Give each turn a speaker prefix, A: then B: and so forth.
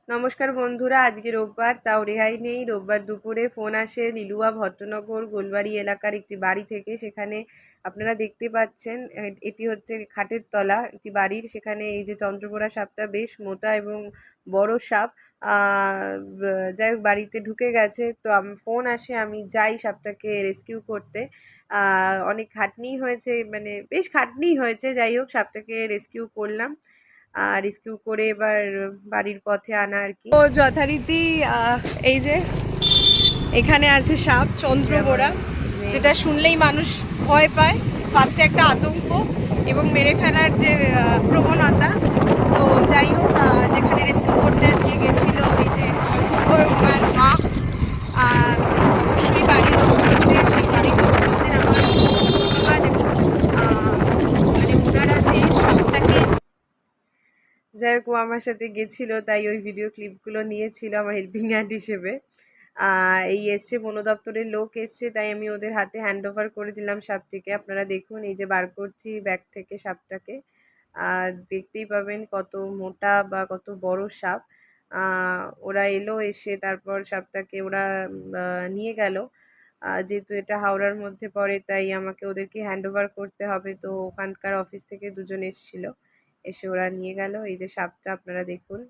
A: নমস্কার বন্ধুরা, আজকে রোববার, তাও রেহাই নেই। রোববার দুপুরে ফোন আসে লিলুয়া ভট্টনগর গোলবাড়ি এলাকার একটি বাড়ি থেকে। সেখানে আপনারা দেখতে পাচ্ছেন এটি হচ্ছে খাটের তলা একটি বাড়ির। সেখানে এই যে চন্দ্রবোরা সাপটা বেশ মোটা এবং বড় সাপ। যাই হোক, বাড়িতে ঢুকে গেছে। তো ফোন আসে, আমি যাই সাপটাকে রেস্কিউ করতে। অনেক খাটনি হয়েছে, মানে বেশ খাটনি হয়েছে। যাই হোক, সাপটাকে রেস্কিউ করলাম। রেস্কিউ করে এবার বাড়ির পথে আনা আর কি।
B: তো যথারীতি এই যে এখানে আছে সাপ চন্দ্রবোরা, যেটা শুনলেই মানুষ ভয় পায়। ফার্স্টে একটা আতঙ্ক এবং মেরে ফেলার যে প্রবণতা। তো যাই হোক, যেখানে রেস্কিউ করতে আজকে গেছিলো এই যে সুপার উম্যান মা, অবশ্যই বাড়ির লোকজনদের, সেই বাড়ির লোকজনদের আমার ধন্যবাদ। এবং মানে ওনারা যে সাপটাকে,
A: যাই হোক, ও আমার সাথে গেছিলো, তাই ওই ভিডিও ক্লিপগুলো নিয়েছিল আমার হেল্পিং হ্যান্ড হিসেবে। এই এসছে, বন দপ্তরের লোক এসছে, তাই আমি ওদের হাতে হ্যান্ড ওভার করে দিলাম সাপটিকে। আপনারা দেখুন, এই যে বার করছি ব্যাগ থেকে সাপটাকে। দেখতেই পাবেন কত মোটা বা কত বড় সাপ। ওরা এলো, এসে তারপর সাপটাকে ওরা নিয়ে গেল। যেহেতু এটা হাওড়ার মধ্যে পড়ে, তাই আমাকে ওদেরকে হ্যান্ড ওভার করতে হবে। তো ওখানকার অফিস থেকে দুজন এসেছিল, এসে ওরা নিয়ে গেল। এই যে সাপটা আপনারা দেখুন।